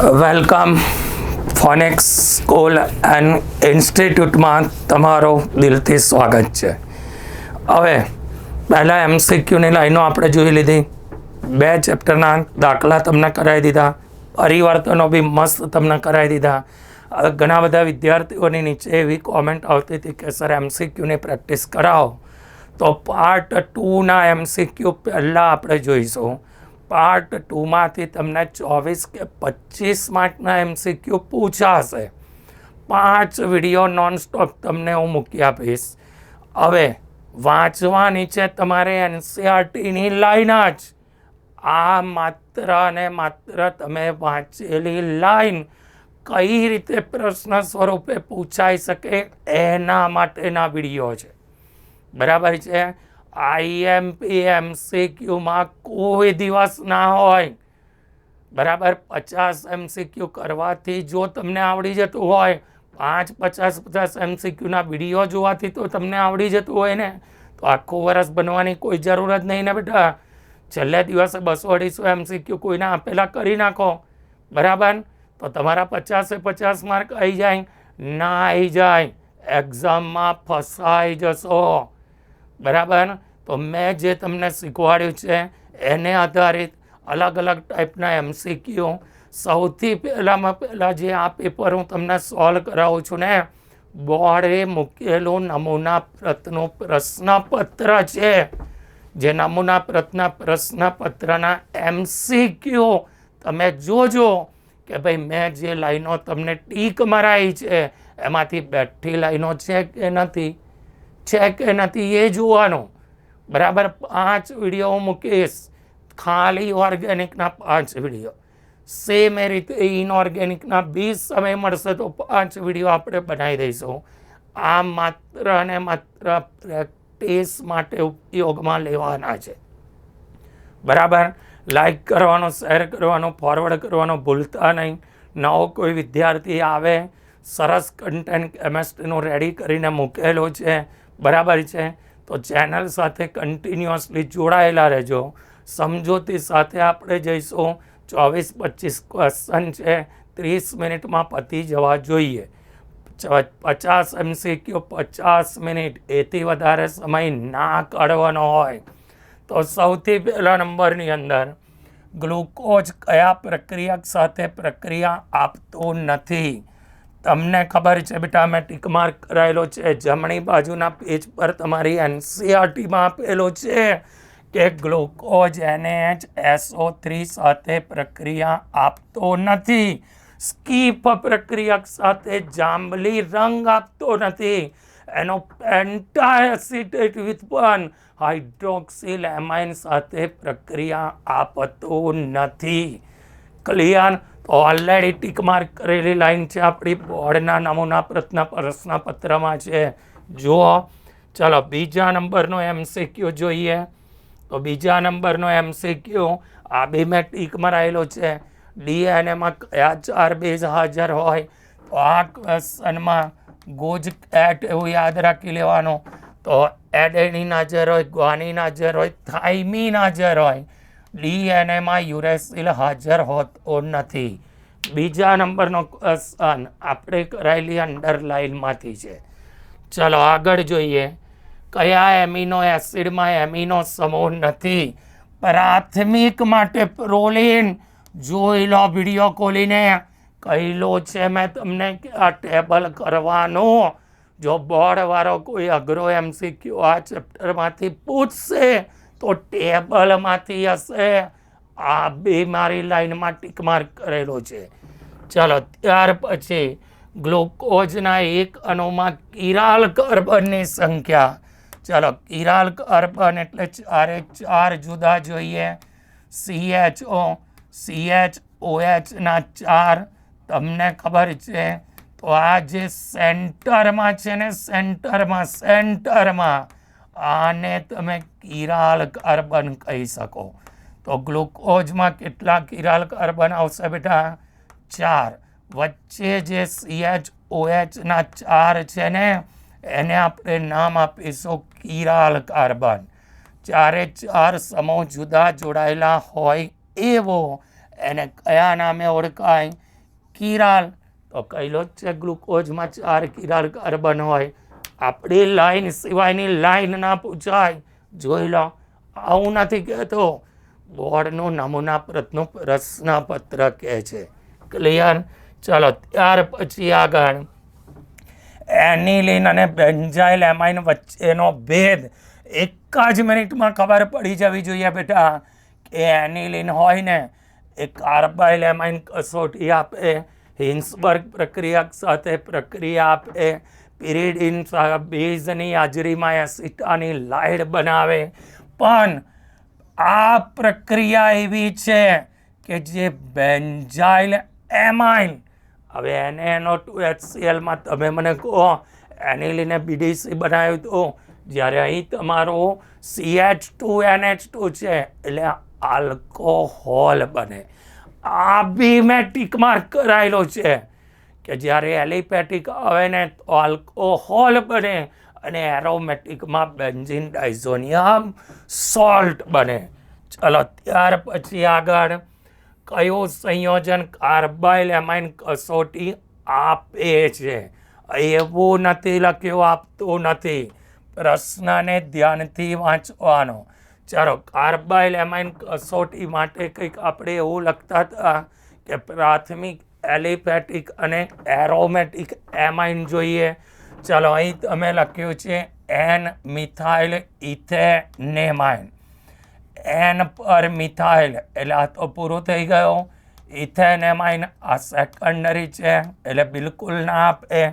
Welcome ફોનેક્સ school and ઇન્સ્ટિટ્યૂટમાં તમારો દિલથી સ્વાગત છે. હવે પહેલાં એમસીક્યુની લાઈનો આપણે જોઈ લીધી, 2 ચેપ્ટરના દાખલા તમને કરાવી દીધા, પરિવર્તનો બી મસ્ત તમને કરાવી દીધા. ઘણા બધા વિદ્યાર્થીઓની નીચે એવી કોમેન્ટ આવતી હતી કે સર એમસીક્યુની પ્રેક્ટિસ કરાવો, તો પાર્ટ 2ના એમસીક્યુ પહેલાં આપણે જોઈશું. પાર્ટ 2માંથી તમને 24 કે 25 માર્કના એમસીક્યુ પૂછાશે. 5 વિડીયો નોનસ્ટોપ તમને હું મૂકી આપીશ. હવે વાંચવાની છે તમારે એનસીઈઆરટીની લાઈન જ. આ માત્ર અને માત્ર તમે વાંચેલી લાઈન કઈ રીતે પ્રશ્ન સ્વરૂપે પૂછાઈ શકે એના માટેના વિડીયો છે. બરાબર છે. આઈએમપી એમસીક્યુમાં કોઈ દિવસ ના હોય. બરાબર, 50 એમસીક્યુ કરવાથી જો તમને આવડી જતું હોય, 50 એમસીક્યુના વિડીયો જોવાથી તો તમને આવડી જતું હોય ને, તો આખું વર્ષ બનવાની કોઈ જરૂર જ નહીં ને બેટા. છેલ્લે દિવસે 200-250 એમસીક્યુ કોઈના આપેલા કરી નાખો, બરાબર, તો તમારા 50 માર્ક આવી જાય. ના આવી જાય, એક્ઝામમાં ફસાઈ જશો. બરાબર, તો મેં જે તમને શીખવાડ્યું છે એને આધારિત અલગ અલગ ટાઈપના એમસીક્યુ. સૌથી પહેલાં જે આ પેપર હું તમને સોલ્વ કરાવું છું ને, બોર્ડે મૂકેલું નમૂના પ્રતનું પ્રશ્નપત્ર છે. જે નમૂના પ્રશ્નપત્રના એમસીક્યુ તમે જોજો કે ભાઈ મેં જે લાઈનો તમને ટીક મરાઈ છે એમાંથી બેઠી લાઈનો છે કે નથી એ જોવાનું. બરાબર, 5 વિડીયો મૂકીશ, ખાલી ઓર્ગેનિકના 5 વિડીયો. સેમ એ રીતે ઇનઓર્ગેનિકના 20 સમય મળશે તો 5 વિડીયો આપણે બનાવી દઈશું. આ માત્ર અને માત્ર પ્રેક્ટિસ માટે ઉપયોગમાં લેવાના છે. બરાબર, લાઈક કરવાનો, શેર કરવાનો, ફોરવર્ડ કરવાનો ભૂલતા નહીં. નવો કોઈ વિદ્યાર્થી આવે, સરસ કન્ટેન્ટ કેમેસ્ટ્રીનું રેડી કરીને મૂકેલું છે, બરાબર છે, તો ચેનલ સાથે કન્ટિન્યુઅસલી જોડાયેલા રહેજો. સમજૂતી સાથે આપણે જઈશું. 24-25 ક્વેશ્ચન છે, 30 મિનિટમાં પતી જવા જોઈએ. 50 એમસીક્યુ 50 મિનિટ, એથી વધારે સમય ના કાઢવાનો હોય. તો સૌથી પહેલા નંબરની અંદર ગ્લુકોઝ કયા પ્રક્રિયક સાથે પ્રક્રિયા આપતો નથી? તમને ખબર છે બેટા, મેં ટીક માર્ક કરાયેલો છે. જમણી બાજુના પેજ પર તમારી એનસીઈઆરટીમાં આપેલો છે કે ગ્લુકોઝ NHSO3 સાથે પ્રક્રિયા આપતો નથી. સ્કીપ પ્રક્રિયક સાથે જાંબલી રંગ આપતો નથી. એનો પેન્ટાએસિટેટ વિથ હાઇડ્રોક્સિલ એમાઇન સાથે પ્રક્રિયા આપતો નથી. ક્લિયર? તો ઓલરેડી ટીક માર્ક કરેલી લાઈન છે આપણી બોર્ડના નમૂના પ્રશ્નપત્રમાં છે. જુઓ, ચલો બીજા નંબરનો એમસીક્યુ જોઈએ. તો બીજા નંબરનો એમસીક્યુ આ બી મેં ટીક મરાયેલો છે. ડીએનએમાં કયા 4 બેઝ હાજર હોય? તો આ ક્વેશ્ચનમાં ગુજ એટ એવું યાદ રાખી લેવાનું. તો એડેનિન હાજર હોય, ગ્વાનિન હાજર હોય, થાઇમિન હાજર હોય. ડીએનએમાં યુરેસિલ હાજર હોતો નથી. બીજા નંબરનો ક્વેશ્ચન આપણે કરાયેલી અંડરલાઇનમાંથી છે. ચલો આગળ જોઈએ. કયા એમિનો એસિડમાં એમિનો સમૂહ નથી? પ્રાથમિક માટે પ્રોલિન. જોઈ લો વિડીયો ખોલીને, કહેલો છે મેં તમને કે આ ટેબલ કરવાનું. જો બોર્ડવાળો કોઈ અઘરો એમસીક્યુ આ ચેપ્ટરમાંથી પૂછશે તો ટેબલમાંથી હશે. આ બે મારી લાઈનમાં ટીક માર્ક કરેલો છે. ચલો ત્યાર પછી ગ્લુકોઝના એક અણુમાં કિરાલ કાર્બનની સંખ્યા. ચલો કિરાલ કાર્બન એટલે 4 જુદા જોઈએ. CHOHના 4 તમને ખબર છે. તો આ જે સેન્ટરમાં છે ને, સેન્ટરમાં આને તમે કિરાલ કાર્બન કહી શકો. તો ગ્લુકોઝમાં કેટલા કિરાલ કાર્બન આવશે બેટા? 4. વચ્ચે જે CHOHના 4 છે ને, એને આપણે નામ આપીશું કિરાલ કાર્બન. 4 સમૂહ જુદા જોડાયેલા હોય એવો એને કયા નામે ઓળખાય? કિરાલ, તો કહેલો જ છે ગ્લુકોઝમાં 4 કિરાલ કાર્બન હોય. આપણી લાઈન સિવાયની લાઈન ના પૂછાય. જોઈ લો, આવું નથી કહેતો, બોર્ડનું નમૂના પ્રશ્નપત્ર કહે છે. ક્લિયર? ચલો ત્યાર પછી આગળ એનિલિન અને બેન્ઝાઇલ એમાઇન વચ્ચેનો ભેદ એક જ મિનિટમાં ખબર પડી જવી જોઈએ બેટા. કે એનિલિન હોય ને એ કાર્બાઇલ એમાઇન કસોટી આપે, હિન્સબર્ગ પ્રક્રિયા સાથે પ્રક્રિયા આપે, પિરિડિન બેઝની હાજરીમાં એસિટાની લાઇડ બનાવે. પણ આ પ્રક્રિયા એવી છે કે જે બેન્ઝાઇલ એમાઇન, હવે NaNO2HCl માં તમે મને કહો એનિલિને BDC બનાવ્યું હતું, જ્યારે અહીં તમારો CH2NH2 છે એટલે આલ્કોહોલ બને. આ બી મેં ટીક માર્ક કરાયેલો છે કે જ્યારે એલિપેટિક આવે ને તો આલ્કોહોલ બને અને એરોમેટિકમાં બેન્ઝીન ડાઇઝોનિયમ સોલ્ટ બને. ચલો ત્યાર પછી આગળ કયું સંયોજન કાર્બાઇલ એમાઇન કસોટી આપે છે? એવું નથી લખ્યું, આપતું નથી. પ્રશ્નને ધ્યાનથી વાંચવાનો. ચાલો, કાર્બાઇલ એમાઇન કસોટી માટે કંઈક આપણે એવું લખતા હતા કે પ્રાથમિક, એલિફેટિક અને એરોમેટિક એમાઇન જોઈએ. ચાલો, અહીં તમે લખ્યું છે N-મિથાઇલ ઇથેનેમાઇન. N પર મિથાઇલ એટલે આ તો પૂરું થઈ ગયું. ઇથેનેમાઇન આ સેકન્ડરી છે એટલે બિલકુલ ના આપે.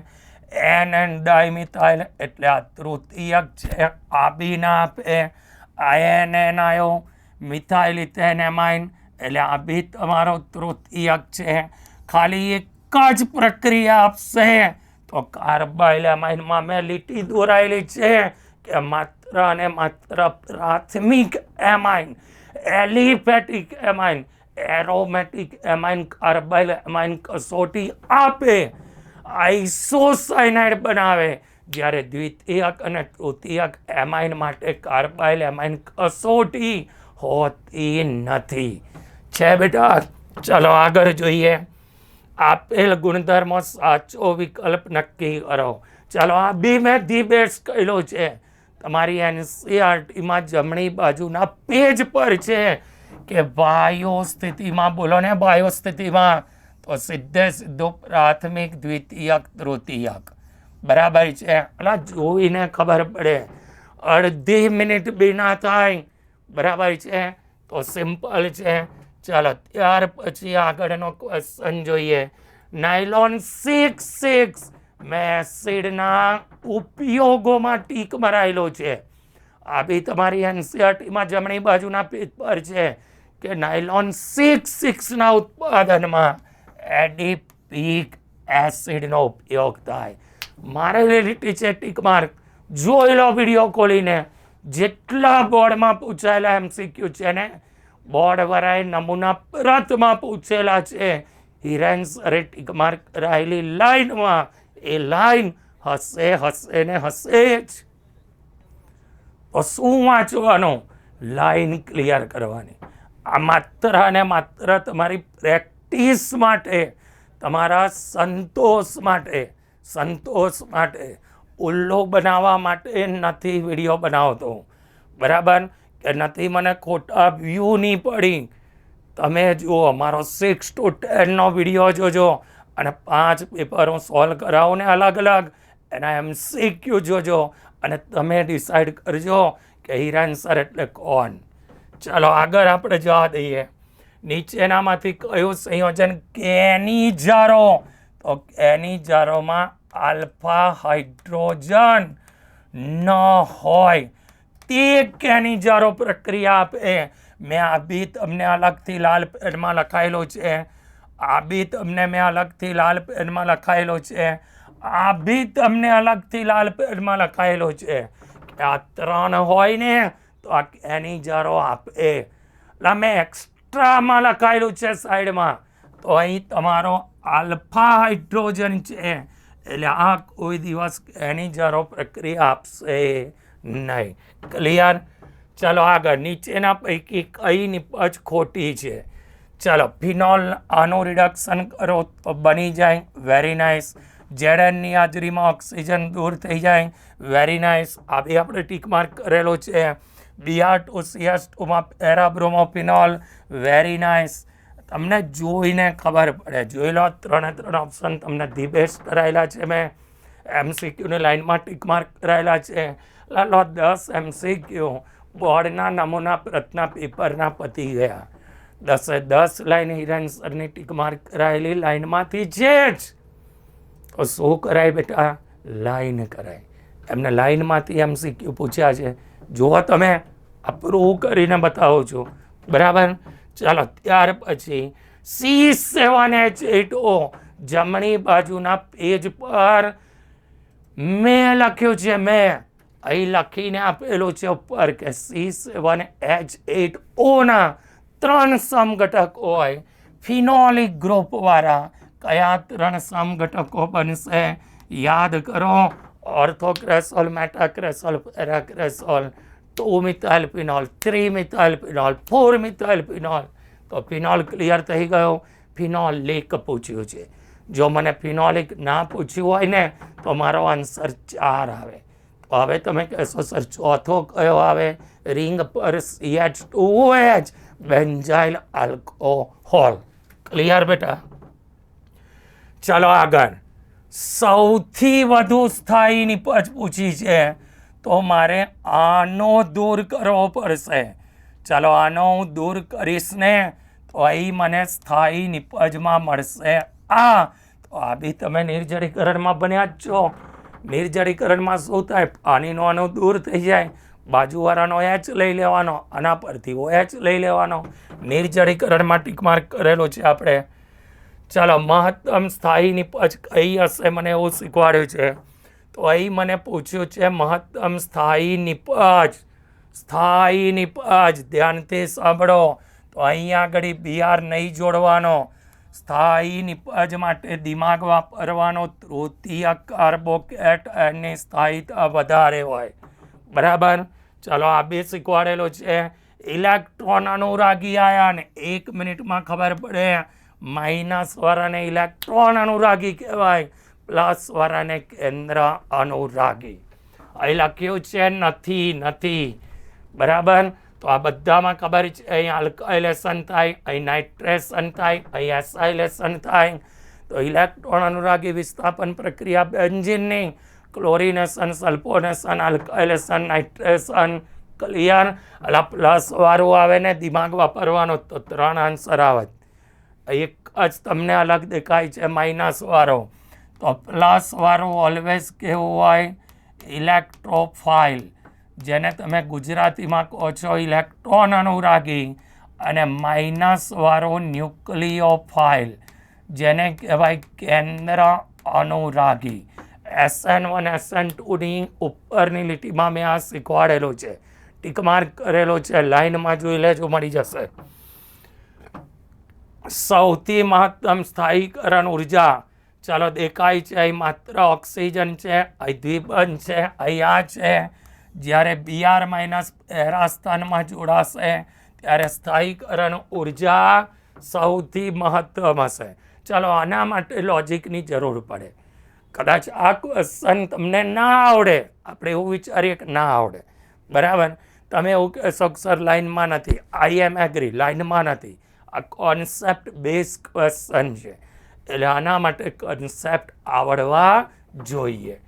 N ડાયમિથાઇલ એટલે આ તૃતીયક છે, આ બી ના આપે. INN આવ્યો, મિથાઇલ ઇથેનેમાઇન એટલે આ બી તમારો તૃતીયક છે. ખાલી એક જ પ્રક્રિયા આપશે તો કાર્બાઇલ એમાઇનમાં મેં લીટી દોરાયેલી છે કે માત્ર અને માત્ર પ્રાથમિક amine, aliphatic amine, aromatic amine carbyl amine કસોટી આપે, આઇસોસાયનાઇડ બનાવે, જ્યારે દ્વિતીયક અને તૃતીયક એમાઇન માટે કાર્બાઇલ એમાઇન કસોટી હોતી નથી. છે બેટા? ચલો આગળ જોઈએ. આપેલ ગુણધર્મો સાચો વિકલ્પ નક્કી કરો. ચાલો, આ બી મેં ધી બેસ્ટ કહેલો છે. તમારી NCERTમાં જમણી બાજુના પેજ પર છે કે બાયો સ્થિતિમાં, બોલો ને બાયો સ્થિતિમાં, તો સીધું પ્રાથમિક, દ્વિતીયક, તૃતીયક. બરાબર છે? એટલે જોઈને ખબર પડે. અડધી મિનિટ બી ના થાય. બરાબર છે? તો સિમ્પલ છે. ચાલો ત્યાર પછી આગળનો ક્વેશ્ચન જોઈએ. નાયલોન 6 મેં એસિડના ઉપયોગોમાં ટીક મરાયેલો છે. આ બી તમારી NCERTમાં જમણી બાજુના પેજ પર છે કે નાયલોન 6ના ઉત્પાદનમાં એડિપિક એસિડનો ઉપયોગ થાય. મારે લીટી છે ટીક માર્ક. જોઈ લો વિડીયો ખોલીને. જેટલા બોર્ડમાં પૂછાયેલા MCQ છે ને, બોર્ડ વરાય નમૂના પ્રતમાં પૂછેલા છે, હિરેન્સરે ટીક માર્ક કરાયેલી લાઈનમાં એ લાઈન હશે, હશે ને હશે જ. તો શું વાંચવાનું? લાઈન ક્લિયર કરવાની. આ માત્ર અને માત્ર તમારી પ્રેક્ટિસ માટે, તમારા સંતોષ માટે, ઉલ્લુ બનાવવા માટે નથી વિડીયો બનાવતો. બરાબર? કે નથી મને ખોટા વ્યૂ નહીં પડી. તમે જુઓ, મારો 6 to 10નો વિડીયો જોજો અને 5 પેપર હું સોલ્વ કરાવું ને અલગ અલગ, એના MCQ જોજો અને તમે ડિસાઈડ કરજો કે હિરેન્સર એટલે કોણ. ચાલો આગળ આપણે જવા દઈએ. નીચેનામાંથી કયું સંયોજન કેનિજારો? તો કેનિજારોમાં આલ્ફા હાઇડ્રોજન ન હોય તે કેનિજારો પ્રક્રિયા આપે. મેં આ બી તમને અલગથી લાલ પેનમાં લખાયેલો છે, આ બી તમને મેં અલગથી લાલ પેનમાં લખાયેલો છે, આ બી તમને અલગથી લાલ પેનમાં લખાયેલો છે. આ 3 હોય ને તો આ કેનિજારો આપે. એટલે મેં એક્સ્ટ્રામાં લખાયેલું છે સાઈડમાં, તો અહીં તમારો આલ્ફા હાઇડ્રોજન છે એટલે આ કોઈ દિવસ કેનિજારો પ્રક્રિયા આપશે નહીં. ક્લિયર? ચલો આગળ. નીચેના પૈકી કઈ નિપજ ખોટી છે? ચલો ફિનોલ આનું રિડક્શન કરો તો બની જાય વેરી નાઇસ. ઝેડએનની હાજરીમાં ઓક્સિજન દૂર થઈ જાય વેરી નાઇસ. આ બી આપણે ટીક માર્ક કરેલો છે. Br2CS2માં પેરાબ્રોમોફિનોલ વેરી નાઇસ. તમને જોઈને ખબર પડે. જોઈ લો 3 ઓપ્શન તમને ધી બેસ્ટ કરાયેલા છે. મેં MCQની લાઇનમાં ટીક માર્ક કરાયેલા છે. લો 10 MCQ બોર્ડના નમૂના પ્રશ્ન પેપરના પતી ગયા. 10 લાઈન હિરેન સરની ટીક માર્ક કરાયેલી લાઈનમાંથી છે જ. તો શું કરાય બેટા? લાઈન કરાય. એમને લાઈનમાંથી MCQ પૂછ્યા છે. જુઓ તમે અપ્રૂવ કરીને બતાવો છો. બરાબર. ચાલો ત્યાર પછી C7H8O જમણી બાજુના પેજ પર મેં લખ્યું છે. મેં અહીં લખીને આપેલું છે ઉપર કે C7H8Oના 3 સમઘટકો હોય. ફિનોલિક ગ્રુપવાળા કયા 3 સમઘટકો બનશે? યાદ કરો. ઓર્થોક્રેસોલ, મેટાક્રેસોલ, પેરાક્રેસોલ, 2 methyl phenol, 3 methyl phenol, 4 methyl phenol. તો ફિનોલ ક્લિયર થઈ ગયો. ફિનોલિક પૂછ્યું છે. જો મને ફિનોલિક ના પૂછ્યું હોય ને તો મારો આન્સર 4 આવે. તો હવે તમે કહેશો સર ચોથો કયો આવે? રિંગ પર CH2OH બેન્ઝાઇલ આલ્કોહોલ. ક્લિયર બેટા? ચલો આગળ. સૌથી વધુ સ્થાયી નિપજ પૂછી છે તો મારે આનો દૂર કરવો પડશે. ચાલો આનો હું દૂર કરીશ ને તો અહીં મને સ્થાયી નિપજમાં મળશે આ. તો આ બી તમે નિર્જળીકરણમાં બન્યા જ છો. નિર્જળીકરણમાં શું થાય? પાણીનો આનો દૂર થઈ જાય. બાજુવાળાનો H લઈ લેવાનો, આના પરથી OH લઈ લેવાનો. નિર્જળીકરણમાં ટીક માર્ક કરેલો છે આપણે. ચાલો મહત્તમ સ્થાયી નિપજ કઈ હશે મને એવું શીખવાડ્યું છે. તો અહીં મને પૂછ્યું છે મહત્તમ સ્થાયી નિપજ. સ્થાયી નિપજ ધ્યાનથી સાંભળો. તો અહીંયા આગળ BR નહીં જોડવાનો. સ્થાયી નિપજ માટે દિમાગ વાપરવાનો. તૃતીય કાર્બોકેટની સ્થાયીતા વધારે હોય. બરાબર. ચાલો આ બે શીખવાડેલો છે. ઇલેક્ટ્રોન અનુરાગી આયન 1 મિનિટમાં ખબર પડે. માઇનસ વાળાને ઇલેક્ટ્રોન અનુરાગી કહેવાય, પ્લસ વાળાને કેન્દ્ર અનુરાગી. અહીં લખ્યું છે નથી. બરાબર. તો આ બધામાં ખબર છે. અહીં આલ્કાઇલેશન થાય, અહીં નાઇટ્રેશન થાય, અહીં એસાઇલેશન થાય. તો ઇલેક્ટ્રોન અનુરાગી વિસ્થાપન પ્રક્રિયા બેન્ઝીનની chlorination, sulphonation, alkylation, nitration. Clear? એટલે પ્લસ વાળું આવે ને દિમાગ વાપરવાનો તો 3 આન્સર આવે. એક જ તમને અલગ દેખાય છે માઇનસ વાળો. તો પ્લસ વાળું ઓલવેઝ કેવું હોય? ઇલેક્ટ્રોફાઇલ, જેને તમે ગુજરાતીમાં કહો છો ઇલેક્ટ્રોન અનુરાગી. અને માઇનસ વાળો ન્યુક્લિયોફાઇલ, જેને કહેવાય કેન્દ્ર અનુરાગી. SN1 SN2ની ઉપરની લીટીમાં મેં આ શીખવાડેલું છે. ટીક માર્ક કરેલો છે. લાઈનમાં જોઈ લેજો, મળી જશે. સૌથી મહત્તમ સ્થાયીકરણ ઉર્જા. ચાલો દેખાય છે અહીં માત્ર ઓક્સિજન છે, અહીં દ્વિબંધ છે, અહીંયા છે. જ્યારે BR માઇનસ પહેલા સ્થાનમાં જોડાશે ત્યારે સ્થાયીકરણ ઉર્જા સૌથી મહત્તમ હશે. ચાલો આના માટે લોજિકની જરૂર પડે. કદાચ આ ક્વેશ્ચન તમને ના આવડે. આપણે એવું વિચારીએ કે ના આવડે. બરાબર. તમે એવું કહેશો સર લાઇનમાં નથી. I am agree, લાઇનમાં નથી. આ કોન્સેપ્ટ બેઝ ક્વેશ્ચન છે. એટલે આના માટે કોન્સેપ્ટ આવડવા જોઈએ.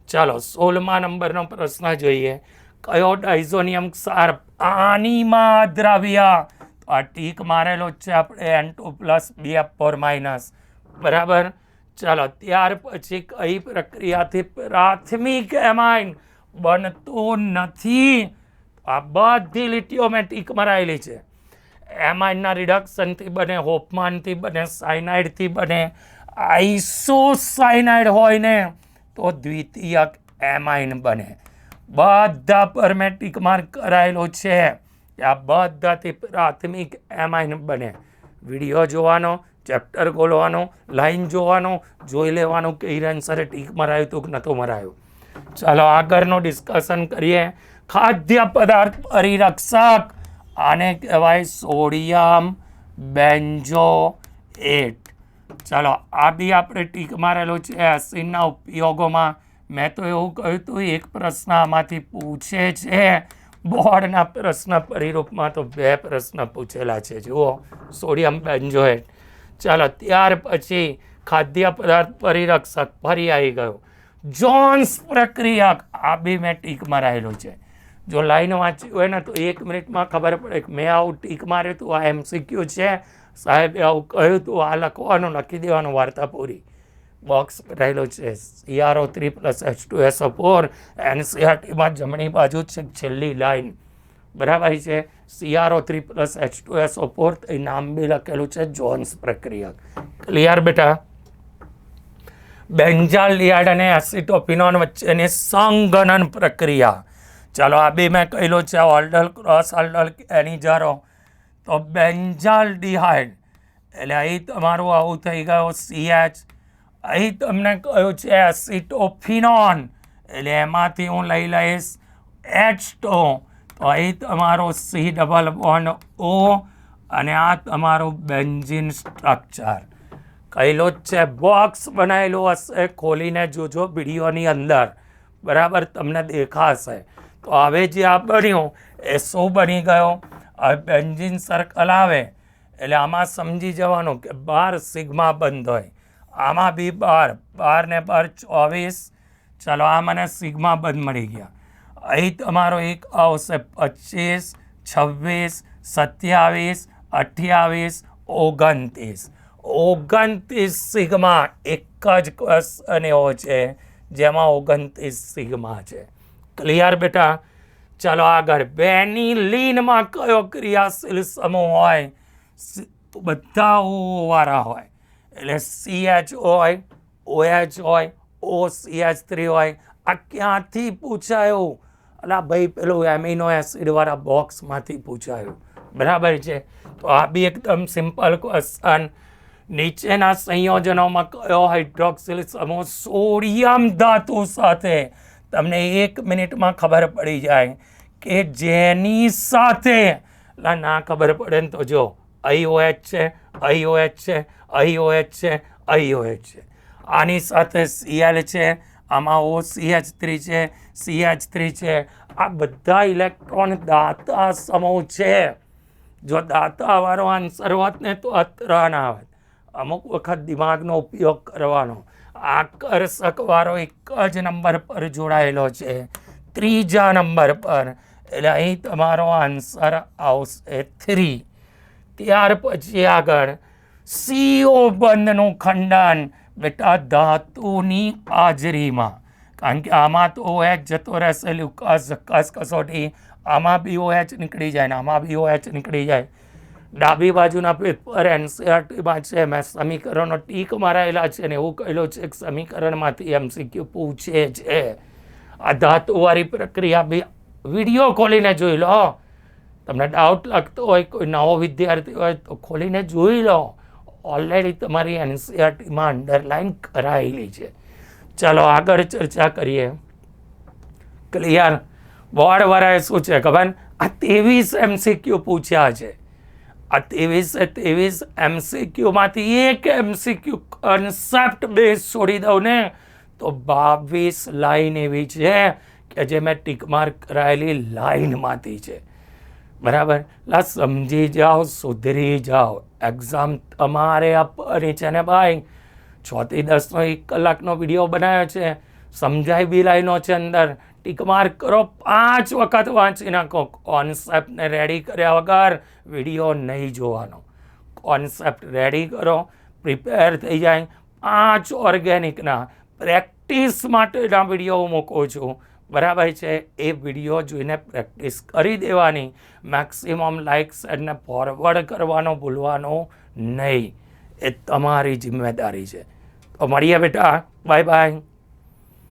ચાલો 16મા નંબરનો પ્રશ્ન જોઈએ. કયો ડાયઝોનિયમ ક્ષાર પાણીમાં દ્રવ્ય? તો આ ટીક મારેલો છે આપણે N2+BF4-. બરાબર. ચાલો ત્યાર પછી કઈ પ્રક્રિયાથી પ્રાથમિક એમાઇન બનતું નથી? આ બધી લીટીઓ મેં ટીક મરાયેલી છે. એમાઇનના રિડક્શનથી બને, હોફમાનથી બને, સાયનાઇડથી બને. આઇસોસાયનાઇડ હોય ને તો દ્વિતીયક એમાઇન બને. બધા પર મેં ટીક માર્ક કરાયેલો છે કે આ બધાથી પ્રાથમિક એમાઇન બને. વિડીયો જોવાનો, ચેપ્ટર ખોલવાનો, લાઈન જોવાનો, જોઈ લેવાનું કે હિરેન સરે ટીક મરાયું હતું કે નહોતું મરાયું. ચાલો આગળનું ડિસ્કશન કરીએ. ખાદ્ય પદાર્થ પરિરક્ષક, આને કહેવાય સોડિયમ બેન્ઝોએટ. ચાલો આ બી આપણે ટીક મારેલું છે એસિડના ઉપયોગોમાં. મેં તો એવું કહ્યું હતું એક પ્રશ્ન આમાંથી પૂછે છે. બોર્ડના પ્રશ્ન પરિરૂપમાં તો 2 પ્રશ્ન પૂછેલા છે. જુઓ સોડિયમ બેન્ઝોએટ. ચાલો ત્યાર પછી ખાદ્ય પદાર્થ પરિરક્ષક ફરી આવી ગયો. જોન્સ પ્રક્રિયક આ બી મેં ટીક મરાયેલું છે. જો લાઈન વાંચી હોય ને તો 1 મિનિટમાં ખબર પડે કે મેં આવું ટીક માર્યું હતું, આ MCQ છે, સાહેબે આવું કહ્યું હતું, આ લખવાનું, લખી દેવાનું, વાર્તા પૂરી. બોક્સ રહેલો છે CrO3 + H2SO4. NCERTમાં જમણી બાજુ છે છેલ્લી લાઈન, બરાબર છે. CrO3 + H2SO4 એ નામ બી લખેલું છે જોન્સ પ્રક્રિયક. ક્લિયર બેટા? બેન્ઝાલ્ડિહાઇડ અને એસિટોફિનોન વચ્ચેની સંગનન પ્રક્રિયા. ચાલો આ બી મેં કહેલું છે ઓલ્ડલ ક્રોસ ઓલ્ડલ એની જારો. તો બેન્ઝાલ્ડિહાઇડ એટલે અહીં તમારું આવું થઈ ગયું CH. અહીં તમને કહ્યું છે એસિટોફિનોન એટલે એમાંથી હું લઈ લઈશ H2. તો અહીં તમારો C++O અને આ તમારું બેન્ઝીન સ્ટ્રક્ચર. કહેલો જ છે બોક્સ બનાવેલું હશે, ખોલીને જોજો વિડીયોની અંદર, બરાબર તમને દેખાશે. તો હવે જે આ બન્યું એ શું બની ગયો? હવે બેન્ઝીન સર્કલ આવે એટલે આમાં સમજી જવાનું કે 12 સિગ્મા બંધ હોય, આમાં બી 12 ને 12 24. ચાલો આ મને સિગ્મા બંધ મળી ગયા. અહીં તમારો એક આવશે 25, 26, 27, 28, 29. 29 સિગ્મા એક જ ક્વેશ્ચન એવો છે જેમાં 29 સિગ્મા છે. ક્લિયર બેટા? ચાલો આગળ. બેનિલીનમાં કયો ક્રિયાશીલ સમૂહ હોય? બધા O વાળા હોય એટલે CH હોય, OH હોય, OCH3 હોય. આ ક્યાંથી પૂછાયું? અલા ભાઈ પેલું એમિનો એસિડ વાળા બોક્સમાંથી પૂછાયું, બરાબર છે. તો આ બી એકદમ સિમ્પલ ક્વેશ્ચન. નીચેના સંયોજનોમાં કયો હાઇડ્રોક્સિલ સમૂહ સોડિયમ ધાતુ સાથે? તમને 1 મિનિટમાં ખબર પડી જાય કે જેની સાથે ના ખબર પડે ને તો જો અહીં OH છે, અહીં OH છે, અહીં OH છે, અહીં OH છે. આની સાથે Cl છે, આમાં OCH3 છે, CH3 છે. આ બધા ઇલેક્ટ્રોન દાતા સમૂહ છે. જો દાતાવાળો આન્સર હોત ને તો અત્રા ના આવે. અમુક વખત દિમાગનો ઉપયોગ કરવાનો. આકર્ષકવાળો એક જ નંબર પર જોડાયેલો છે, 3જા નંબર પર, એટલે અહીં તમારો આન્સર આવશે 3. ત્યાર પછી આગળ CO બંધનું ખંડન બેટા ધાતુની હાજરીમાં. કારણ કે આમાં તો OH જતો રહેશે, લ્યુકાસ કસોટી, આમાં બી OH નીકળી જાય ને આમાં બી OH નીકળી જાય. ડાબી બાજુના પેપર NCERTમાં છે, મેં સમીકરણો ટીક મારાયેલા છે ને એવું કહેલું છે કે સમીકરણમાંથી MCQ પૂછે છે. આ ધાતુવાળી પ્રક્રિયા બી વિડીયો ખોલીને જોઈ લો. તમને ડાઉટ લાગતો હોય, કોઈ નવો વિદ્યાર્થી હોય તો ખોલીને જોઈ લો. ઓલરેડી તમારી NCERTમાં અંડરલાઇન કરાયેલી છે. ચાલો આગળ ચર્ચા કરીએ. ક્લિયર? બોર્ડવાળાએ શું છે ખબર? આ 23 MCQ પૂછ્યા છે. આ 23 MCQમાંથી એક MCQ કન્સેપ્ટ બેઝ છોડી દઉં ને તો 22 લાઈન એવી છે કે જે મેં ટીક માર્ક કરાયેલી લાઈનમાંથી છે, બરાબર? સમજી જાઓ, સુધરી જાઓ. એક્ઝામ તમારે આપવાની છે ને ભાઈ. 6 થી 10નો 1 કલાકનો વિડીયો બનાવ્યો છે, સમજાય બી લાઈનો છે અંદર. ટીક માર્ક કરો, 5 વખત વાંચી નાખો. કોન્સેપ્ટને રેડી કર્યા વગર વિડીયો નહીં જોવાનો. કોન્સેપ્ટ રેડી કરો, પ્રિપેર થઈ જાય. 5 ઓર્ગેનિકના પ્રેક્ટિસ માટેના વિડીયો મૂકું છું, બરાબર છે? એ વિડીયો જોઈને પ્રેક્ટિસ કરી દેવાની. મેક્સિમમ લાઇક્સ એને ફોરવર્ડ કરવાનો ભૂલવાનો નહીં. એ તમારી જિમ્મેદારી છે. તો મળીએ બેટા. Bye bye.